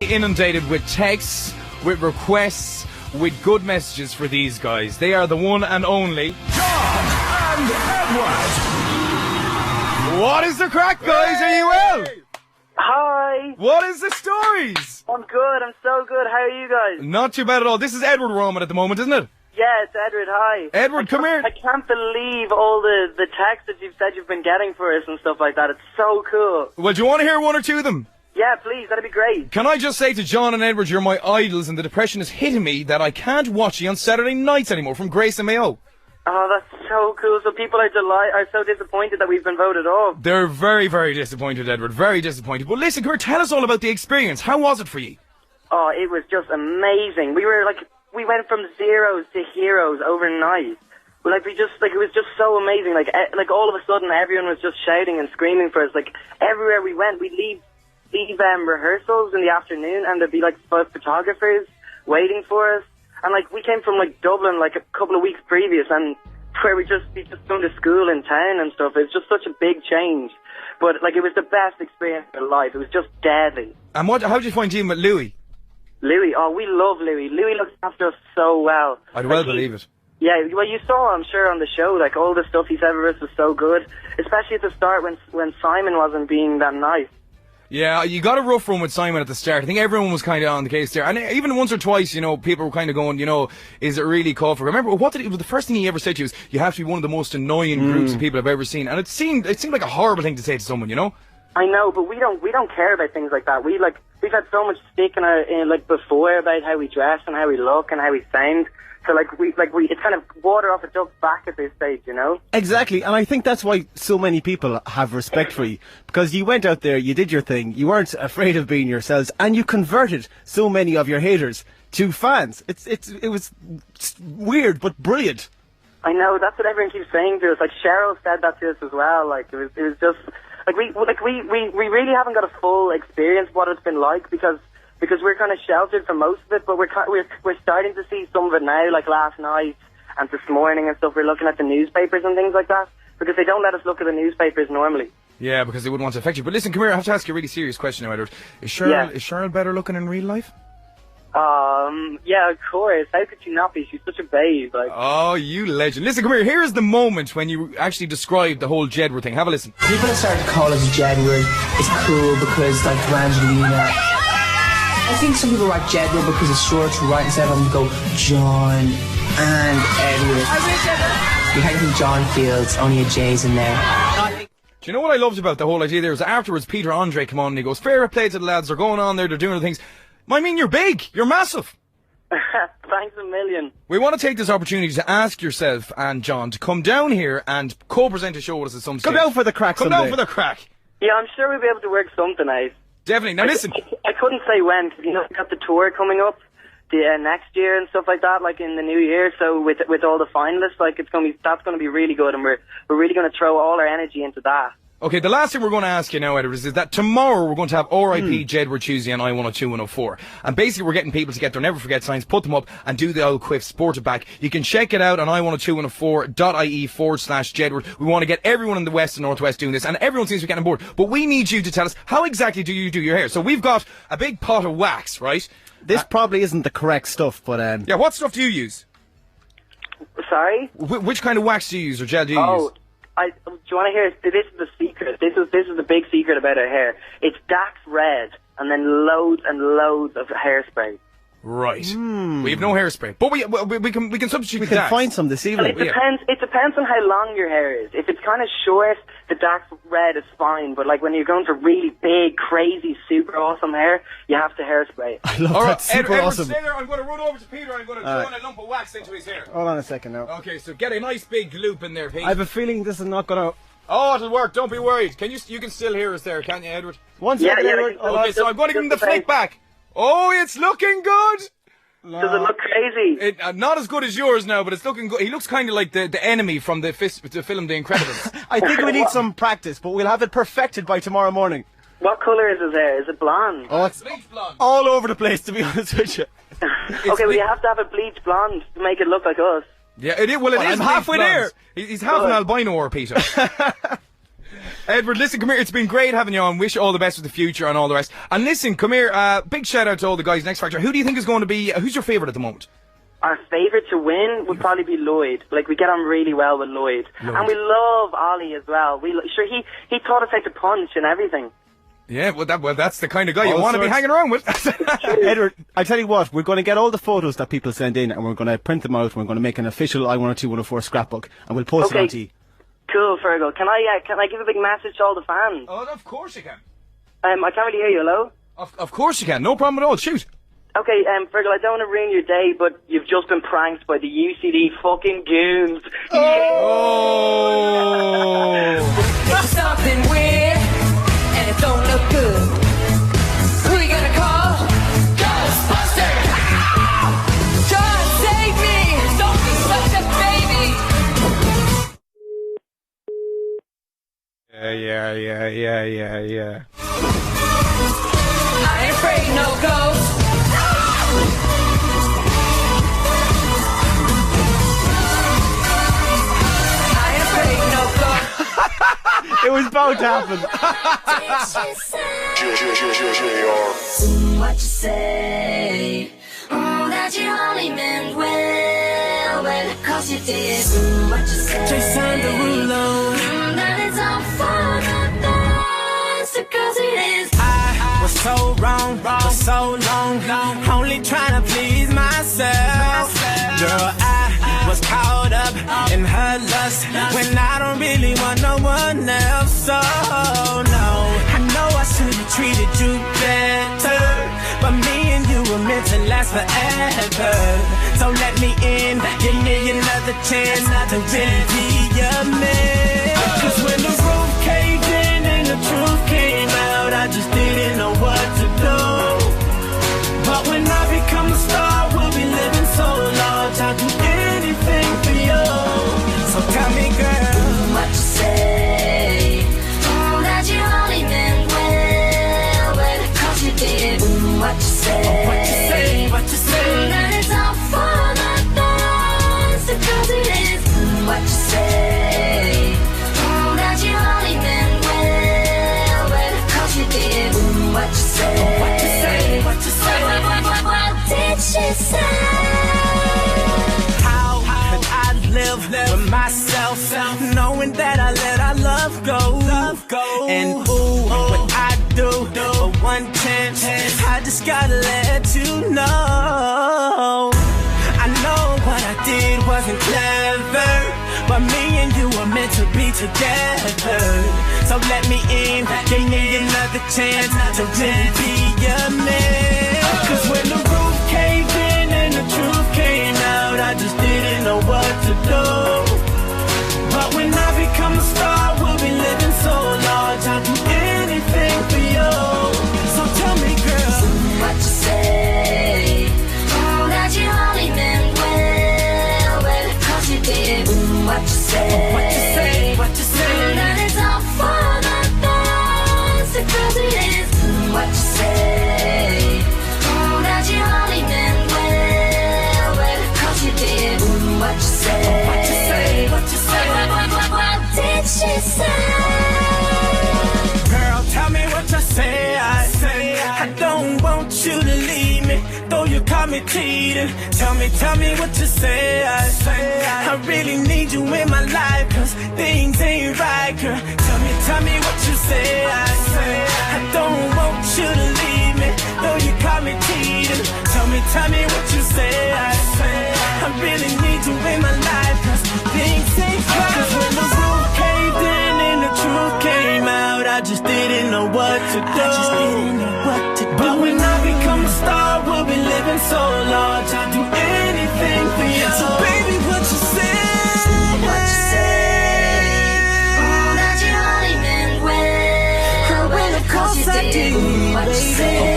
Inundated with texts, with requests, with good messages for these guys. They are the one and only John and Edward. What is the crack, guys? Are you well? Hi. What is the stories? I'm good. I'm so good. How are you guys? Not too bad at all. This is Edward we're on with at the moment, isn't it? Yeah, it's Edward. Hi. Edward, come here. I can't believe all the texts that you've said you've been getting for us and stuff like that. It's so cool. Well, do you want to hear one or two of them? Yeah, please. That'd be great. Can I just say to John and Edward, you're my idols, and the depression is hitting me that I can't watch you on Saturday nights anymore from Grace and Mayo. Oh, that's so cool. So people are so disappointed that we've been voted off. They're very, very disappointed, Edward. Very disappointed. Well, listen, come here, tell us all about the experience. How was it for you? Oh, it was just amazing. We went from zeros to heroes overnight. It was just so amazing. Like all of a sudden, everyone was just shouting and screaming for us. Like everywhere we went, we'd leave rehearsals in the afternoon, and there'd be like photographers waiting for us. And like we came from like Dublin like a couple of weeks previous, and where we just going to school in town and stuff. It's just such a big change, but like it was the best experience of my life. It was just deadly. And how did you find dealing with Louis? Louis, oh, we love Louis. Louis looks after us so well. I'd well believe it. Yeah, well, you saw, I'm sure, on the show, like all the stuff he said for us was so good, especially at the start when Simon wasn't being that nice. Yeah, you got a rough run with Simon at the start. I think everyone was kind of on the case there. And even once or twice, people were kind of going, is it really called for? Remember, the first thing he ever said to you was, you have to be one of the most annoying groups of people I've ever seen. And it seemed like a horrible thing to say to someone, I know, but we don't care about things like that. We've had so much stick before about how we dress and how we look and how we sound. So it's kind of water off a duck's back at this stage, Exactly, and I think that's why so many people have respect for you, because you went out there, you did your thing, you weren't afraid of being yourselves, and you converted so many of your haters to fans. It was weird but brilliant. I know, that's what everyone keeps saying to us. Like Cheryl said that to us as well. Like it was just like we really haven't got a full experience of what it's been like because we're kind of sheltered from most of it, but we're starting to see some of it now, like last night and this morning and stuff. We're looking at the newspapers and things like that, because they don't let us look at the newspapers normally. Yeah, because they wouldn't want to affect you. But listen, come here, I have to ask you a really serious question now, Edward. Is Cheryl better looking in real life? Yeah, of course. How could you not be? She's such a babe. Like. Oh, you legend. Listen, come here. Here's the moment when you actually described the whole Jedward thing. Have a listen. People have started to call us Jedward. It's cool because, like, Angelina. I think some people write Jedward because it's short to write instead of them go John and Edward. You kind of think John Fields, only a J's in there. Do you know what I loved about the whole idea there is afterwards Peter Andre come on and he goes, fair play to the lads, they're going on there, they're doing the things. I mean, you're big, you're massive. Thanks a million. We want to take this opportunity to ask yourself and John to come down here and co-present a show with us at some stage. Come down for the crack Come down for the crack. Yeah, I'm sure we'll be able to work something out. Definitely. Now listen. I couldn't say when, because we got the tour coming up next year and stuff like that, like in the new year. So with all the finalists, like that's going to be really good, and we're really going to throw all our energy into that. Okay, the last thing we're going to ask you now, Edward, is that tomorrow we're going to have RIP Jedward Tuesday on I-102 and 104. And basically we're getting people to get their Never Forget signs, put them up, and do the old quiff, sport it back. You can check it out on i102and104.ie/Jedward. We want to get everyone in the West and Northwest doing this, and everyone seems to be getting on board. But we need you to tell us, how exactly do you do your hair? So we've got a big pot of wax, right? This probably isn't the correct stuff, but... Yeah, what stuff do you use? Sorry? Which kind of wax do you use, or gel do you use? Do you want to hear? This is the secret. This is the big secret about our hair. It's Dax Red, and then loads and loads of hairspray. Right. We have no hairspray, but we can substitute. We can find some this evening. It depends on how long your hair is. If it's kind of short, the Dax Red is fine. But like when you're going for really big, crazy, super awesome hair, you have to hairspray. I love that. Super awesome. Stay there. I'm going to run over to Peter. I'm going to throw in a lump of wax into his hair. Hold on a second now. Okay, so get a nice big loop in there, Pete. I have a feeling this is not going to... Oh, it'll work. Don't be worried. You can still hear us there, can't you, Edward? One second, Edward. Okay, so I'm going to give him the flick back. Oh, it's looking good. Does it look crazy? Not as good as yours now, but it's looking good. He looks kind of like the enemy from the film The Incredibles. I think we need some practice, but we'll have it perfected by tomorrow morning. What colour is his hair? Is it blonde? Oh, it's bleach blonde. All over the place, to be honest with you. Okay, well, you have to have a bleach blonde to make it look like us. Yeah, it is. Well, it is I'm halfway there. He's half an albino, or Peter. Edward, listen, come here. It's been great having you on. Wish you all the best with the future and all the rest. And listen, come here. Big shout out to all the guys in X Factor. Who do you think is going to be? Who's your favourite at the moment? Our favourite to win would probably be Lloyd. Like, we get on really well with Lloyd. And we love Ollie as well. He taught us how to punch and everything. Yeah, well, that's the kind of guy you want to be hanging around with. Edward, I tell you what, we're going to get all the photos that people send in and we're going to print them out. We're going to make an official I102-104 scrapbook and we'll post it on to you. Cool, Fergal. Can I give a big message to all the fans? Oh, of course you can. I can't really hear you. Hello? Of course you can. No problem at all. Shoot. Okay, Fergal, I don't want to ruin your day, but you've just been pranked by the UCD fucking Goonz. It's something weird, and it don't look good. Who you gonna call? Ghostbusters! John, save me! Don't be such a baby! Yeah. I ain't afraid no ghosts. It was bound to happen. What you say? Oh, that you only meant well, cause you did. What you say? Jason Derulo. That it's all for nothing, cause it is. I was so wrong for so long, only trying to please myself. Girl, I was caught up in her lust when I don't really want no one else. So no, I know I should have treated you better, but me and you were meant to last forever. So let me in, give me another chance to really be your man. Cause when the roof caved in and the truth came out, I just didn't know what to do. But when I become a star, we'll be living so large, I'll do anything for you. So tell me, girl, what you say? Oh, that you only meant well, cause you did. What you say? what you say, what you say? That it's all for nothing, cause it is. What you say? Oh, that you only meant well, cause you did. What you say? What you say, what you say? What did she say? How could I live with myself, knowing that I let our love go? And ooh, what I do for one chance, I just gotta let you know. I know what I did wasn't clever, but me and you were meant to be together. So let me in, give me another chance to really be your man. Cause when the roof caved in and the truth came out, I just didn't know what to do. But when I become a star, we'll be living so large, I'll do anything for you. So tell me, girl, What you say? Oh, that you only meant well, cause you did. What you say? what you say, what you say? That it's all for nothing, cause it is. What you say? Oh, that you only meant well, cause you did. What you say? What you say, what you say? What did she say? Girl, tell me what you say. I don't want you to leave me, though you caught me cheating. Tell me what you say. I really need you in my life, cause things ain't right, girl. Tell me what you say. I don't want you to leave me, though you caught me cheating. Tell me what you say. I really need you in my life, cause things ain't right. Cause when the roof caved in and the truth came out, I just didn't know what to do. But when I become a star, we'll be living so large, I'll do anything for you. So baby, what you say? What you say? Oh, that you only meant well, cause you did. What you say?